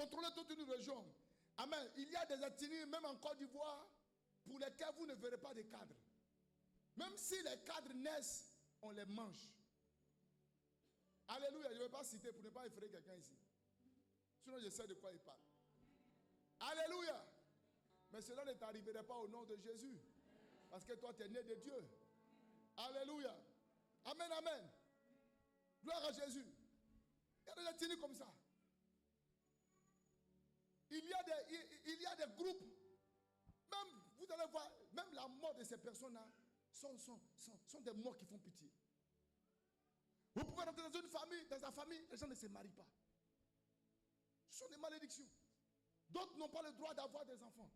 contrôler toute une région. Amen. Il y a des ethnies, même en Côte d'Ivoire, pour lesquelles vous ne verrez pas de cadres. Même si les cadres naissent, on les mange. Alléluia. Je ne vais pas citer pour ne pas effrayer quelqu'un ici. Sinon, je sais de quoi il parle. Alléluia. Mais cela ne t'arriverait pas au nom de Jésus. Parce que toi, tu es né de Dieu. Alléluia. Amen, amen. Gloire à Jésus. Il y a des ethnies comme ça. Il y a des groupes. Même, vous allez voir, même la mort de ces personnes-là sont des morts qui font pitié. Vous pouvez rentrer dans une famille, dans sa famille, les gens ne se marient pas. Ce sont des malédictions. D'autres n'ont pas le droit d'avoir des enfants.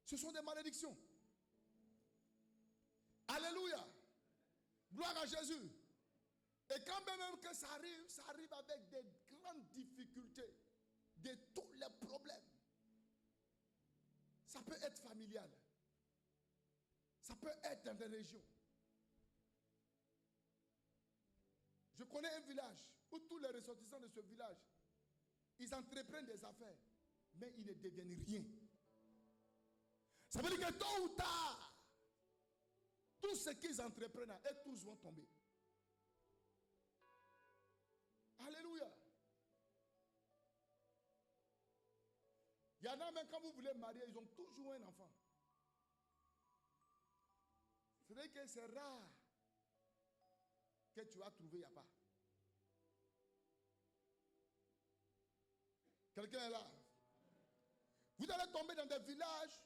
Ce sont des malédictions. Alléluia. Gloire à Jésus. Et quand même que ça arrive avec des grandes difficultés, de tous les problèmes. Ça peut être familial. Ça peut être dans des régions. Je connais un village où tous les ressortissants de ce village, ils entreprennent des affaires, mais ils ne deviennent rien. Ça veut dire que tôt ou tard, tout ce qu'ils entreprennent, et tous vont tomber. Alléluia. Il y en a même quand vous voulez marier, ils ont toujours un enfant. C'est-à-dire que c'est rare que tu vas trouver, il n'y a pas. Quelqu'un est là. Vous allez tomber dans des villages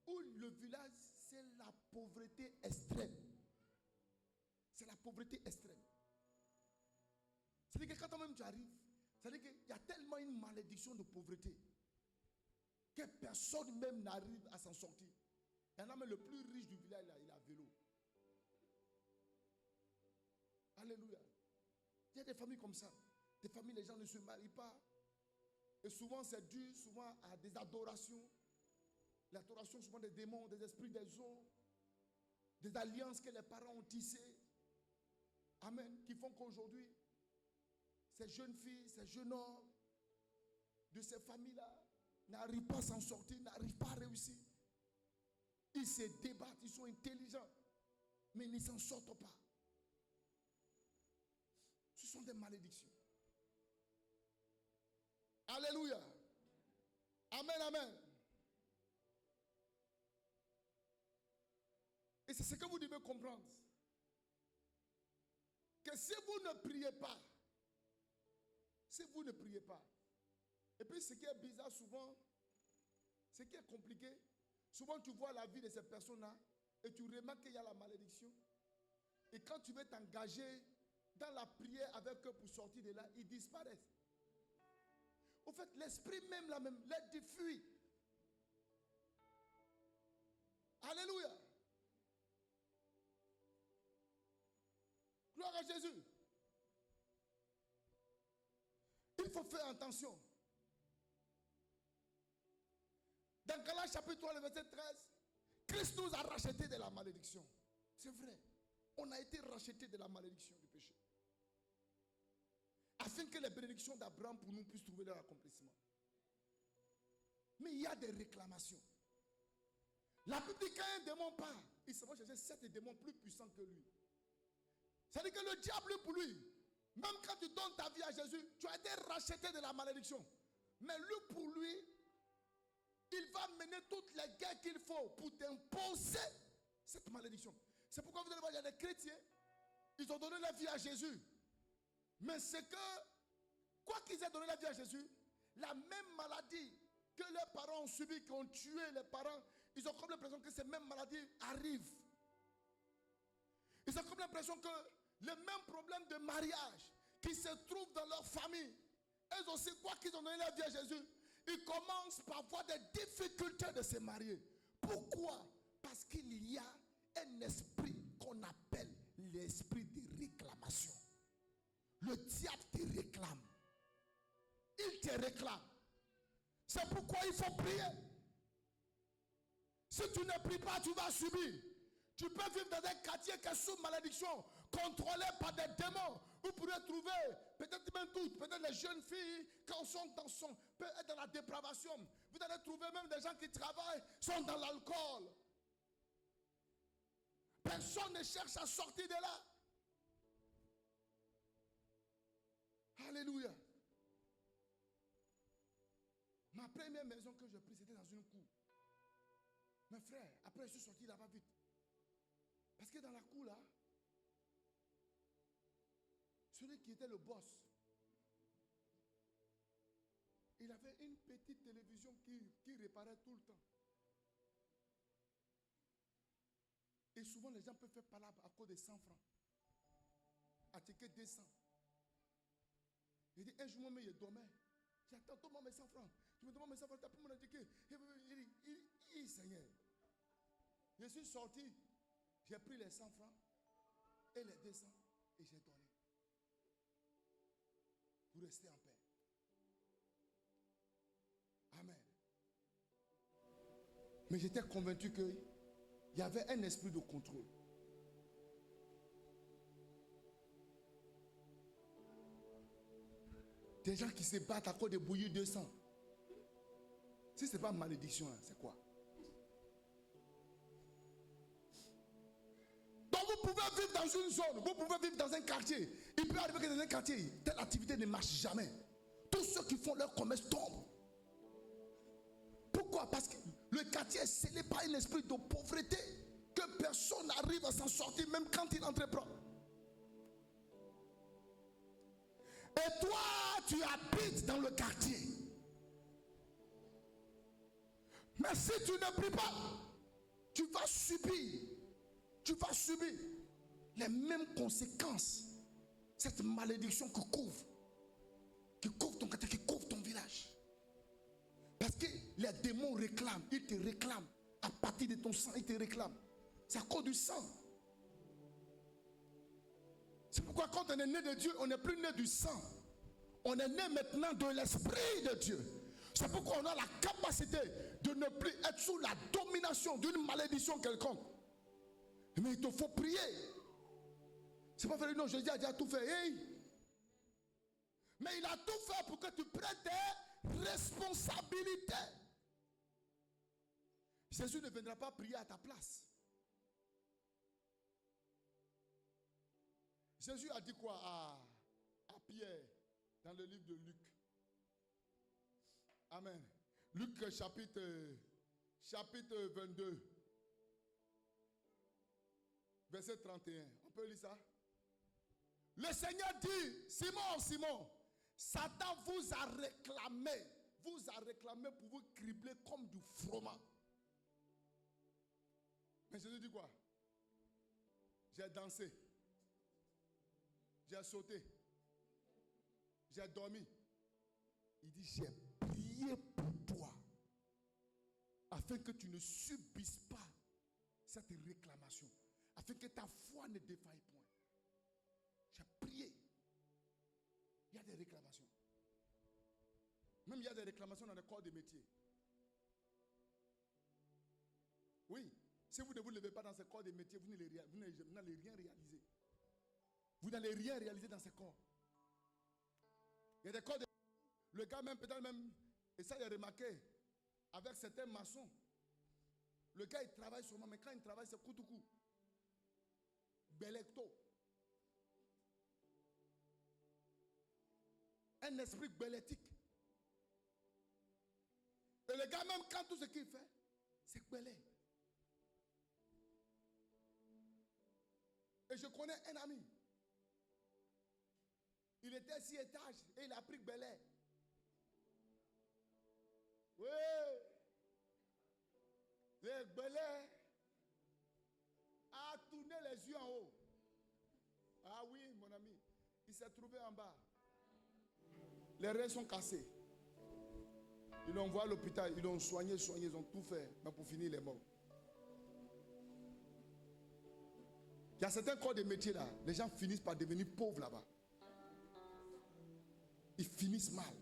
où le village, c'est la pauvreté extrême. C'est la pauvreté extrême. C'est-à-dire que quand même tu arrives, c'est-à-dire qu'il y a tellement une malédiction de pauvreté que personne même n'arrive à s'en sortir. Il y en a même le plus riche du village, là, il a vélo. Alléluia. Il y a des familles comme ça. Des familles, les gens ne se marient pas. Et souvent, c'est dû souvent à des adorations. L'adoration souvent des démons, des esprits des eaux. Des alliances que les parents ont tissées. Amen. Qui font qu'aujourd'hui, ces jeunes filles, ces jeunes hommes de ces familles-là n'arrivent pas à s'en sortir, n'arrivent pas à réussir. Ils se débattent, ils sont intelligents, mais ils ne s'en sortent pas. Ce sont des malédictions. Alléluia. Amen, amen. Et c'est ce que vous devez comprendre. Que si vous ne priez pas, et puis ce qui est bizarre souvent, ce qui est compliqué, souvent tu vois la vie de ces personnes-là et tu remarques qu'il y a la malédiction. Et quand tu veux t'engager dans la prière avec eux pour sortir de là, ils disparaissent. Au fait, l'esprit même les diffuse. Alléluia. Gloire à Jésus. Il faut faire attention. Dans Galates chapitre 3, le verset 13, Christ nous a rachetés de la malédiction. C'est vrai. On a été rachetés de la malédiction du péché. Afin que les bénédictions d'Abraham pour nous puissent trouver leur accomplissement. Mais il y a des réclamations. La Bible dit qu'un démon part, il se va chercher 7 démons plus puissants que lui. C'est-à-dire que le diable, pour lui, même quand tu donnes ta vie à Jésus, tu as été racheté de la malédiction. Mais lui, pour lui, il va mener toutes les guerres qu'il faut pour t'imposer cette malédiction. C'est pourquoi vous allez voir, il y a des chrétiens, ils ont donné la vie à Jésus. Mais c'est que, quoi qu'ils aient donné la vie à Jésus, la même maladie que leurs parents ont subi, qui ont tué les parents, ils ont comme l'impression que ces mêmes maladies arrivent. Ils ont comme l'impression que les mêmes problèmes de mariage qui se trouvent dans leur famille, elles aussi, quoi qu'ils ont donné la vie à Jésus, ils commencent par avoir des difficultés de se marier. Pourquoi? Parce qu'il y a un esprit qu'on appelle l'esprit de réclamation. Le diable te réclame. Il te réclame. C'est pourquoi il faut prier. Si tu ne pries pas, tu vas subir. Tu peux vivre dans un quartier qui est sous malédiction, contrôlé par des démons. Vous pourrez trouver, peut-être même toutes, peut-être les jeunes filles, quand sont peuvent être dans la dépravation. Vous allez trouver même des gens qui travaillent, sont dans l'alcool. Personne ne cherche à sortir de là. Alléluia. Ma première maison que j'ai prise, c'était dans une cour. Mes frères, après je suis sorti là-bas vite. Parce que dans la cour là, celui qui était le boss, il avait une petite télévision qui réparait tout le temps. Et souvent les gens peuvent faire palabre à cause de 100 francs. À ticket 200. Il dit, un jour, moi, il dormait. J'ai dit, attends, donne-moi mes 100 francs. Tu me demandes mes 100 francs, tu as pris mon ticket. Il dit, Seigneur. Je suis sorti. J'ai pris les 100 francs et les 200 et j'ai donné. Pour rester en paix. Amen. Mais j'étais convaincu qu'il y avait un esprit de contrôle. Des gens qui se battent à cause de bouillir 200. Si ce n'est pas malédiction, c'est quoi? Donc vous pouvez vivre dans une zone, vous pouvez vivre dans un quartier. Il peut arriver que dans un quartier, telle activité ne marche jamais. Tous ceux qui font leur commerce tombent. Pourquoi? Parce que le quartier est scellé par un esprit de pauvreté que personne n'arrive à s'en sortir même quand il entreprend. Et toi, tu habites dans le quartier. Mais si tu ne pries pas, tu vas subir les mêmes conséquences. Cette malédiction qui couvre ton quartier, qui couvre ton village. Parce que les démons réclament, ils te réclament. À partir de ton sang, ils te réclament. C'est à cause du sang. C'est pourquoi quand on est né de Dieu, on n'est plus né du sang. On est né maintenant de l'Esprit de Dieu. C'est pourquoi on a la capacité de ne plus être sous la domination d'une malédiction quelconque. Mais il te faut prier. C'est pas faire non, Jésus a déjà tout fait. Hey. Mais il a tout fait pour que tu prennes tes responsabilités. Jésus ne viendra pas prier à ta place. Jésus a dit quoi à Pierre dans le livre de Luc? Amen. Luc chapitre 22, verset 31. On peut lire ça? Le Seigneur dit, Simon, Simon, Satan vous a réclamé pour vous cribler comme du froment. Mais Jésus dit quoi? J'ai dansé. J'ai sauté. J'ai dormi. Il dit, j'ai prié pour toi. Afin que tu ne subisses pas cette réclamation. Afin que ta foi ne défaille point. J'ai prié. Il y a des réclamations. Même il y a des réclamations dans le corps des métiers. Oui. Si vous ne vous levez pas dans ce corps des métiers, vous n'allez rien réaliser. Vous n'allez rien réaliser dans ce corps. Il y a des corps de... Le gars même, peut-être même, et ça il a remarqué, avec certains maçons, le gars il travaille sûrement, mais quand il travaille c'est coup tout coup. Belecto. Un esprit belétique. Et le gars même quand tout ce qu'il fait, c'est belé. Et je connais un ami. Il était 6 étages et il a pris Bel Air. Oui. Le Bel Air a tourné les yeux en haut. Ah oui, mon ami. Il s'est trouvé en bas. Les reins sont cassés. Ils l'ont envoyé à l'hôpital. Ils l'ont soigné, ils ont tout fait. Mais pour finir, il est mort. Il y a certains corps de métier là. Les gens finissent par devenir pauvres là-bas. Ils finissent mal.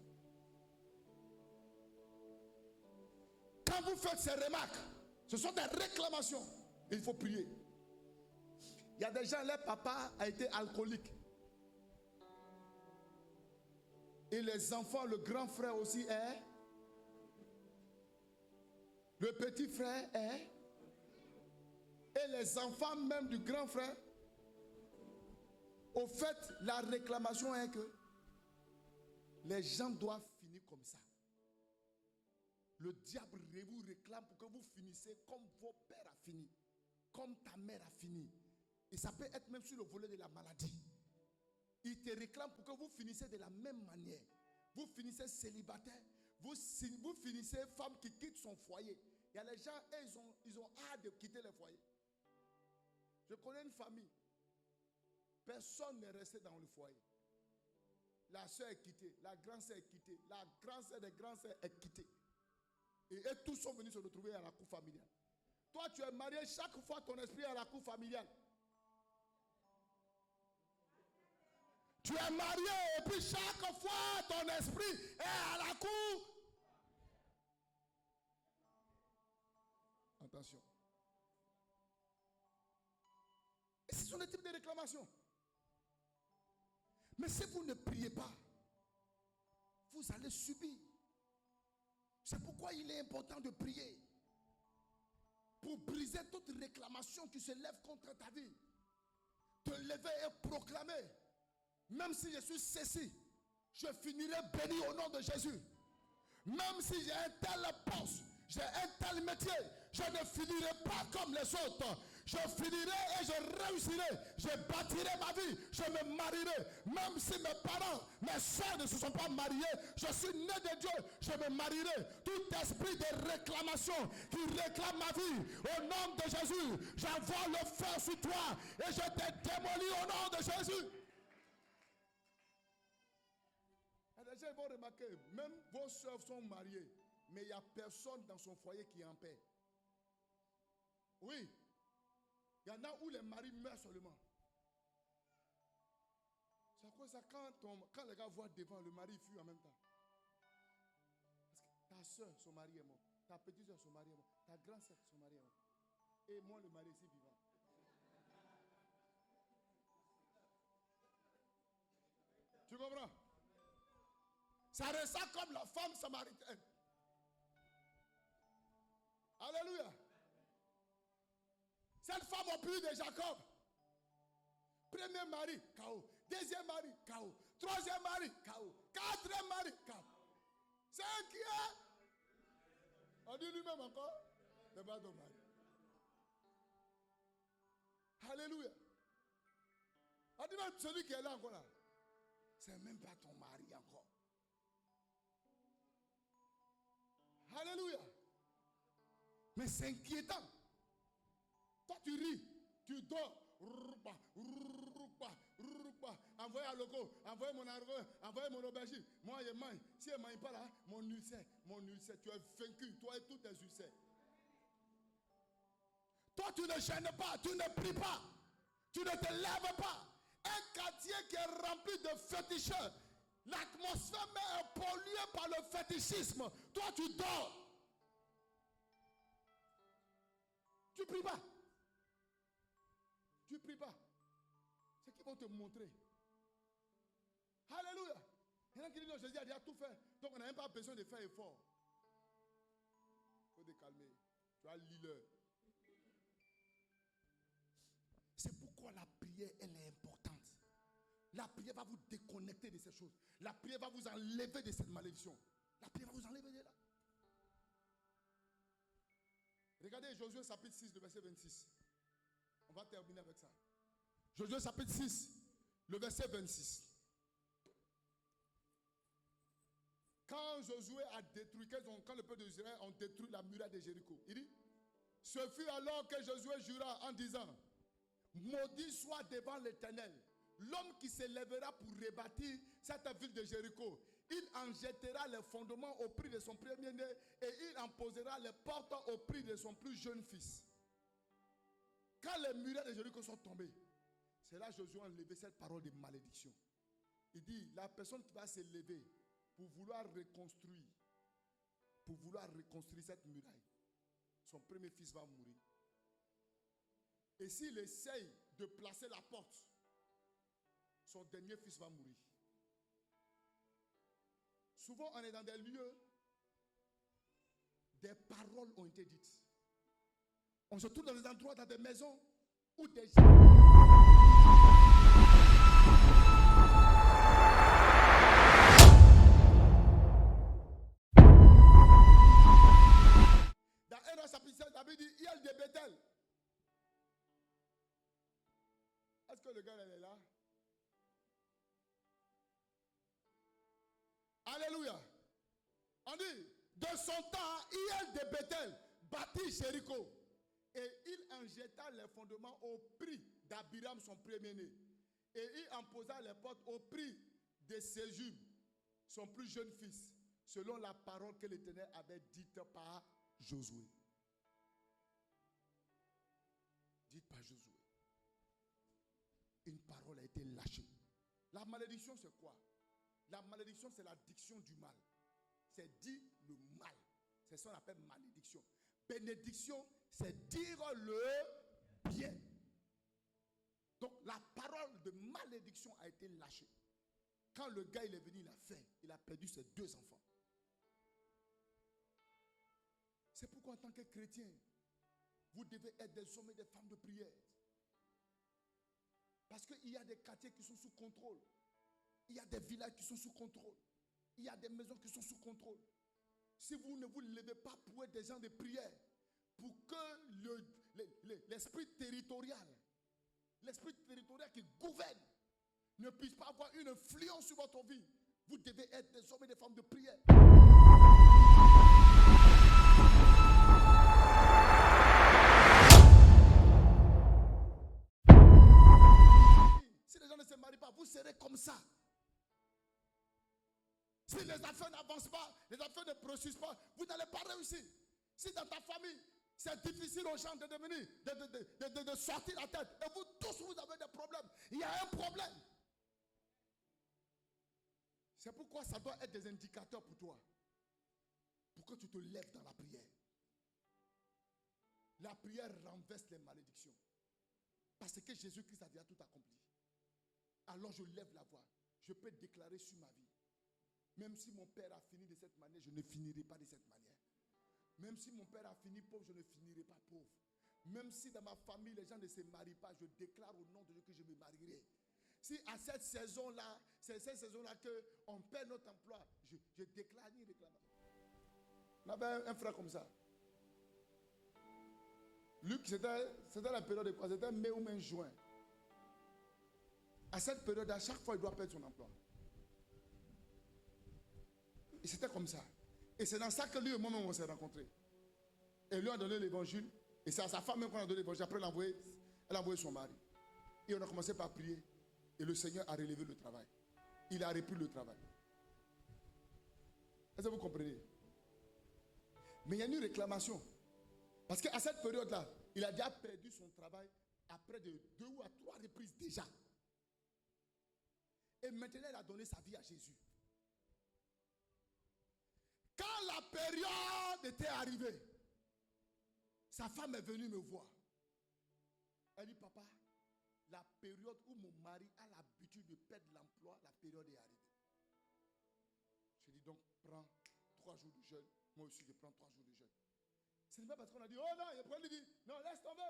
Quand vous faites ces remarques, ce sont des réclamations. Il faut prier. Il y a des gens, leur papa a été alcoolique. Et les enfants, le grand frère aussi est. Le petit frère est. Et les enfants même du grand frère. Au fait, la réclamation est que les gens doivent finir comme ça. Le diable vous réclame pour que vous finissez comme vos pères ont fini. Comme ta mère a fini. Et ça peut être même sur le volet de la maladie. Il te réclame pour que vous finissez de la même manière. Vous finissez célibataire. Vous finissez femme qui quitte son foyer. Il y a les gens, ils ont hâte de quitter le foyer. Je connais une famille. Personne n'est resté dans le foyer. La soeur est quittée, la grande soeur est quittée, la grande soeur des grandes soeurs est quittée. Et tous sont venus se retrouver à la cour familiale. Toi, tu es marié, chaque fois ton esprit est à la cour familiale. Tu es marié et puis chaque fois ton esprit est à la cour. Attention. Et ce sont des types de réclamations. Mais si vous ne priez pas, vous allez subir. C'est pourquoi il est important de prier. Pour briser toute réclamation qui se lève contre ta vie. Te lever et proclamer. Même si je suis ceci, je finirai béni au nom de Jésus. Même si j'ai un tel poste, j'ai un tel métier, je ne finirai pas comme les autres. Je finirai et je réussirai. Je bâtirai ma vie. Je me marierai. Même si mes parents, mes soeurs ne se sont pas mariés, je suis né de Dieu. Je me marierai. Tout esprit de réclamation qui réclame ma vie, au nom de Jésus, j'envoie le feu sur toi et je te démolis au nom de Jésus. Et les gens vont remarquer, même vos soeurs sont mariées, mais il n'y a personne dans son foyer qui est en paix. Oui. Il y en a où les maris meurent seulement. C'est à cause de ça, quand les gars voient devant, le mari fuit en même temps. Parce que ta soeur, son mari est mort. Ta petite soeur, son mari est mort. Ta grande soeur, son mari est mort. Et moi, le mari ici vivant. Tu comprends? Ça ressent comme la femme samaritaine. Alléluia. Cette femme au plus de Jacob. Premier mari, chaos. Deuxième mari, chaos. Troisième mari, chaos. Quatrième mari, chaos. Cinquième. On dit lui-même encore, c'est pas ton mari. Alléluia. On dit même celui qui est là encore là. C'est même pas ton mari encore. Alléluia. Mais c'est inquiétant. Toi tu ris, tu dors. Envoyez à loco, envoyez mon argot, envoyez mon aubergine. Moi je mange. Si elle ne mange pas là, mon ulcère, tu es vaincu, toi et tous tes ulcères. Toi tu ne gênes pas, tu ne pries pas, tu ne te lèves pas. Un quartier qui est rempli de féticheurs, l'atmosphère même est polluée par le fétichisme. Toi tu dors. Tu ne pries pas. Tu ne pries pas. C'est qu'ils vont te montrer. Alléluia. Il y en a qui disent non, Jésus a déjà tout fait. Donc on n'a même pas besoin de faire effort. Il faut te calmer. Tu as l'île. C'est pourquoi la prière, elle est importante. La prière va vous déconnecter de ces choses. La prière va vous enlever de cette malédiction. La prière va vous enlever de là. Regardez Josué chapitre 6, le verset 26. On va terminer avec ça. Josué chapitre 6, le verset 26. Quand Josué a détruit, quand le peuple d'Israël a détruit la muraille de Jéricho, il dit, ce fut alors que Josué jura en disant, maudit soit devant l'Éternel l'homme qui se lèvera pour rebâtir cette ville de Jéricho. Il en jettera les fondements au prix de son premier-né et il en posera les portes au prix de son plus jeune fils. Quand les murailles de Jéricho sont tombées, c'est là que Josué a enlevé cette parole de malédiction. Il dit, la personne qui va se lever pour vouloir reconstruire cette muraille, son premier fils va mourir. Et s'il essaye de placer la porte, son dernier fils va mourir. souvent on est dans des lieux, des paroles ont été dites. On se trouve dans des endroits, dans des maisons où des gens... Dans 1 chapitre 7, David dit, il y a des Bethel. Est-ce que le gars elle est là? Alléluia. On dit, de son temps, il de Bethel bâtit Jéricho. Et il en jeta les fondements au prix d'Abiram, son premier-né. Et il en posa les portes au prix de Séjub, son plus jeune fils, selon la parole que l'Éternel avait dite par Josué. Dite par Josué. Une parole a été lâchée. La malédiction, c'est quoi? La malédiction, c'est la diction du mal. C'est dire le mal. C'est ça qu'on appelle malédiction. Bénédiction, c'est dire le bien. Donc, la parole de malédiction a été lâchée. Quand le gars il est venu, il a faim. Il a perdu ses 2 enfants. C'est pourquoi en tant que chrétien, vous devez être des hommes et des femmes de prière. Parce qu'il y a des quartiers qui sont sous contrôle. Il y a des villages qui sont sous contrôle. Il y a des maisons qui sont sous contrôle. Si vous ne vous levez pas pour être des gens de prière, pour que l'esprit territorial qui gouverne ne puisse pas avoir une influence sur votre vie, vous devez être des hommes et des femmes de prière. Si les gens ne se marient pas, vous serez comme ça. Si les affaires n'avancent pas, les affaires ne processent pas, vous n'allez pas réussir. Si dans ta famille, c'est difficile aux gens de devenir, de sortir la tête, et vous tous, vous avez des problèmes, il y a un problème. C'est pourquoi ça doit être des indicateurs pour toi, pour que tu te lèves dans la prière. La prière renverse les malédictions. Parce que Jésus-Christ a déjà tout accompli. Alors je lève la voix. Je peux déclarer sur ma vie. Même si mon père a fini de cette manière, je ne finirai pas de cette manière. Même si mon père a fini pauvre, je ne finirai pas pauvre. Même si dans ma famille, les gens ne se marient pas, je déclare au nom de Dieu que je me marierai. Si à cette saison-là, c'est cette saison-là qu'on perd notre emploi, je déclare une réclamation. On avait un frère comme ça. Luc, c'était la période de quoi? C'était mai ou mai juin. À cette période, à chaque fois, il doit perdre son emploi. Et c'était comme ça. Et c'est dans ça que lui et moi-même on s'est rencontrés. Et lui a donné l'évangile. Et c'est à sa femme même qu'on a donné l'évangile. Après, elle a envoyé son mari. Et on a commencé par prier. Et le Seigneur a relevé le travail. Il a repris le travail. Est-ce que vous comprenez? Mais il y a une réclamation. Parce qu'à cette période-là, il a déjà perdu son travail après de 2 ou 3 reprises déjà. Et maintenant, il a donné sa vie à Jésus. Quand la période était arrivée, sa femme est venue me voir. Elle dit, papa, la période où mon mari a l'habitude de perdre l'emploi, la période est arrivée. Je dis donc, prends 3 jours de jeûne. Moi aussi, je prends 3 jours de jeûne. Ce n'est pas parce qu'on a dit, oh non, il dit, non, laisse tomber.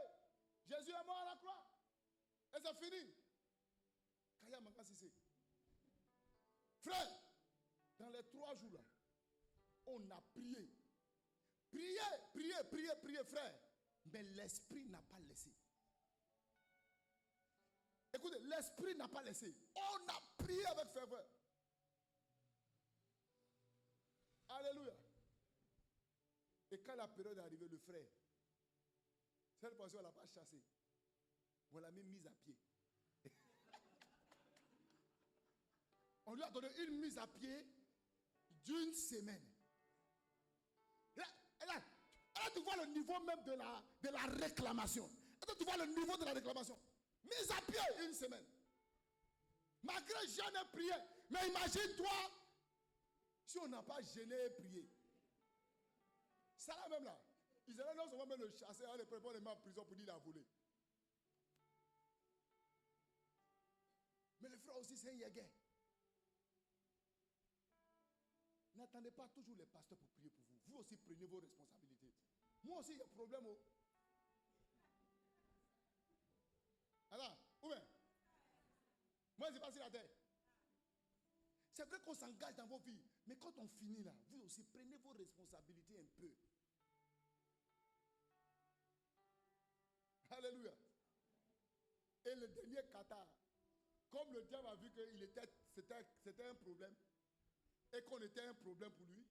Jésus est mort à la croix. Et c'est fini. Kaya Makasisi. Frère, dans les 3 jours là, on a prié. Prié, frère. Mais l'esprit n'a pas laissé. Écoutez, l'esprit n'a pas laissé. On a prié avec ferveur. Alléluia. Et quand la période est arrivée, le frère, cette fois-ci, on ne l'a pas chassé. On l'a même mise à pied. On lui a donné une mise à pied d'1 semaine. Là, tu vois le niveau même de la réclamation. Là, tu vois le niveau de la réclamation. Mise à pied 1 semaine. Malgré jeûne et prière. Mais imagine-toi, si on n'a pas jeûné et prié. Ça là même là. Ils allaient non seulement même le chasser, les préparer les mains en prison pour dire qu'il a volé. Mais le frère aussi, c'est un yégué. n'attendez pas toujours les pasteurs pour prier pour vous. Vous aussi prenez vos responsabilités. Moi aussi, il y a un problème. Alors, où est? Moi, c'est pas sur la terre. C'est vrai qu'on s'engage dans vos vies. Mais quand on finit là, vous aussi prenez vos responsabilités un peu. Alléluia. Et le dernier Qatar, comme le diable a vu que c'était un problème, et qu'on était un problème pour lui,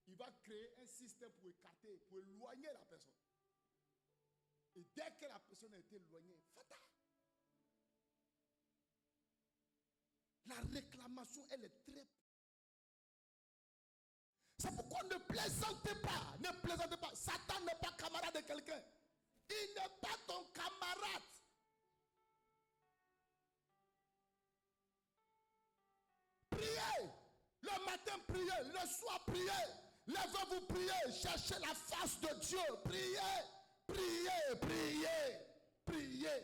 il va créer un système pour écarter, pour éloigner la personne. Et dès que la personne a été éloignée, fatal. La réclamation, elle est très... C'est pourquoi ne plaisantez pas. Ne plaisantez pas. Satan n'est pas camarade de quelqu'un. Il n'est pas ton camarade. Priez. Le matin, priez. Le soir, priez. Levez-vous, priez. Cherchez la face de Dieu. Priez. Priez. Priez. Priez.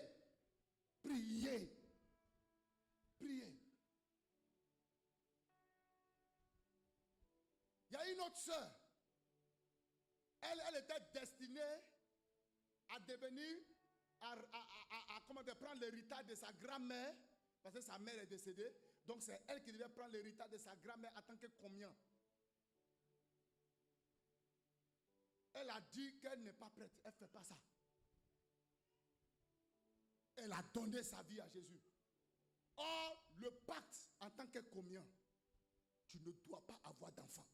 Priez. Priez. Il y a une autre sœur. Elle était destinée à devenir, comment dire, prendre l'héritage de sa grand-mère, parce que sa mère est décédée. Donc c'est elle qui devait prendre l'héritage de sa grand-mère en tant que communion. Elle a dit qu'elle n'est pas prête. Elle ne fait pas ça. Elle a donné sa vie à Jésus. Or, le pacte en tant que communion, tu ne dois pas avoir d'enfant.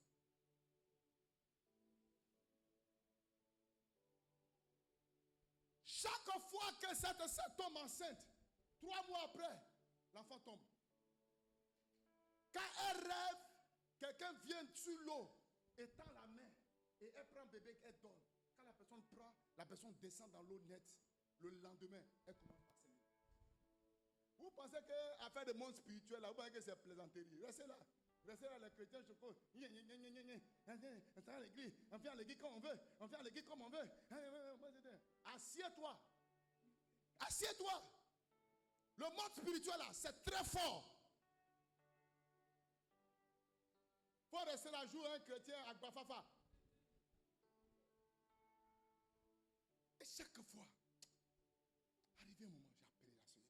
Chaque fois que cette sœur tombe enceinte, 3 mois après, l'enfant tombe. Quand elle rêve, quelqu'un vient sur l'eau, étend la main, et elle prend le bébé qu'elle donne. Quand la personne prend, la personne descend dans l'eau nette. Le lendemain, elle commence à saigner. Vous pensez qu'affaire de monde spirituel, là, vous pensez que c'est plaisanterie. Restez là. Restez là, les chrétiens, je crois. On vient à l'église. On vient à l'église comme on veut. On vient à l'église comme on veut. Assieds-toi. Assieds-toi. Le monde spirituel, là, c'est très fort. Il faut rester là, jouer un chrétien à Bafafa. Et chaque fois, arrivé un moment, j'ai appelé la soeur.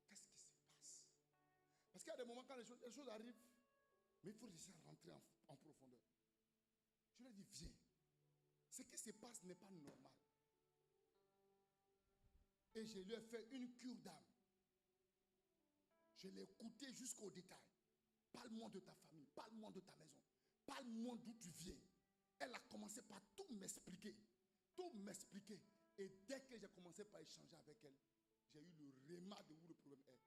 Qu'est-ce qui se passe? Parce qu'il y a des moments quand les choses arrivent, mais il faut laisser rentrer en profondeur. Je lui ai dit, viens. Ce qui se passe n'est pas normal. Et je lui ai fait une cure d'âme. Je l'ai écouté jusqu'au détail. Parle-moi de ta famille, parle-moi de ta maison, parle-moi d'où tu viens. Elle a commencé par tout m'expliquer. Tout m'expliquer. Et dès que j'ai commencé par échanger avec elle, j'ai eu le réma de où le problème est.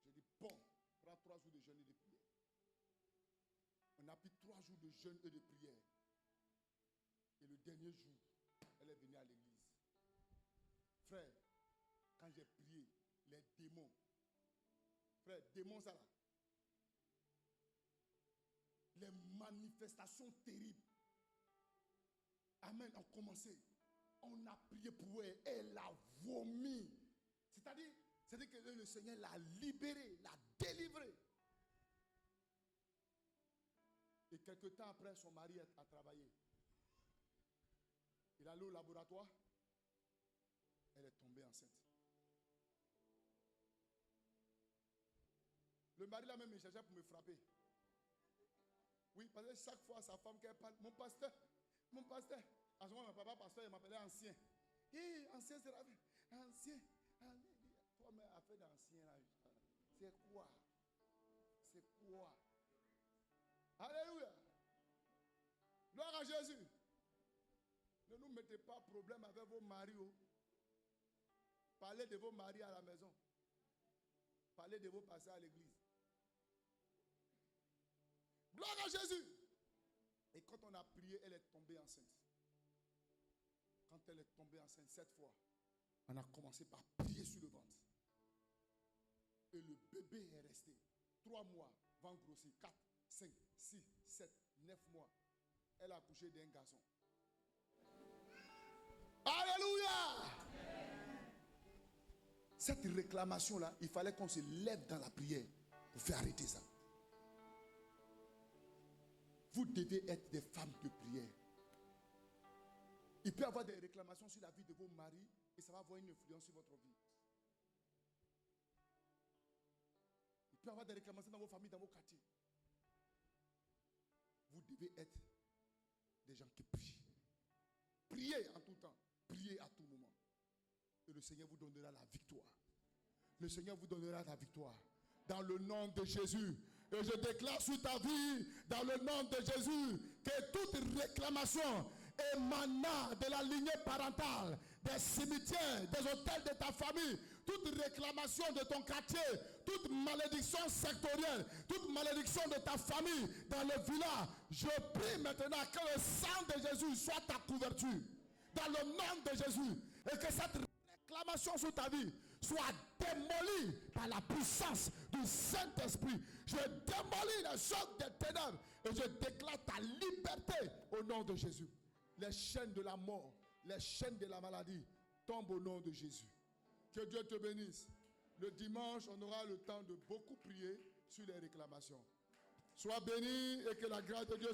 J'ai dit, bon, prends 3 jours de jeûne et de prière. On a pris 3 jours de jeûne et de prière. Et le dernier jour, elle est venue à l'église. Frère, quand j'ai prié, les démons, frère, démons ça là, les manifestations terribles, amen, ont commencé. On a prié pour elle, elle a vomi. C'est-à-dire que le Seigneur l'a libérée, l'a délivrée. Et quelques temps après, son mari a travaillé. Il est allé au laboratoire. Elle est tombée enceinte. Le mari là même me cherchait pour me frapper. Oui, parce que chaque fois sa femme qu'elle parle, mon pasteur. En ce moment, mon papa pasteur, il m'appelait ancien. Hé, ancien, c'est la vie. Ancien. Toi, mais affaire d'ancien là, c'est quoi? C'est quoi? Alléluia. Gloire à Jésus. Ne nous mettez pas problème avec vos maris. Parlez de vos maris à la maison. Parlez de vos pasteurs à l'église. Gloire à Jésus. Et quand on a prié, elle est tombée enceinte. Quand elle est tombée enceinte 7 fois, on a commencé par prier sur le ventre. Et le bébé est resté 3 mois, va grossir 4, 5, 6, 7, 9 mois. Elle a accouché d'un garçon. Alléluia! Cette réclamation-là, il fallait qu'on se lève dans la prière pour faire arrêter ça. Vous devez être des femmes de prière. Il peut y avoir des réclamations sur la vie de vos maris et ça va avoir une influence sur votre vie. Il peut y avoir des réclamations dans vos familles, dans vos quartiers. Vous devez être des gens qui prient. Priez en tout temps. Priez à tout moment. Et le Seigneur vous donnera la victoire. Le Seigneur vous donnera la victoire. Dans le nom de Jésus. Et je déclare sur ta vie, dans le nom de Jésus, que toute réclamation émanant de la lignée parentale, des cimetières, des hôtels de ta famille, toute réclamation de ton quartier, toute malédiction sectorielle, toute malédiction de ta famille dans le village, je prie maintenant que le sang de Jésus soit ta couverture. Dans le nom de Jésus. Et que cette réclamation sur ta vie soit démolie par la puissance du Saint-Esprit. Je démolis les chocs des ténèbres et je déclare ta liberté au nom de Jésus. Les chaînes de la mort, les chaînes de la maladie tombent au nom de Jésus. Que Dieu te bénisse. Le dimanche, on aura le temps de beaucoup prier sur les réclamations. Sois béni et que la grâce de Dieu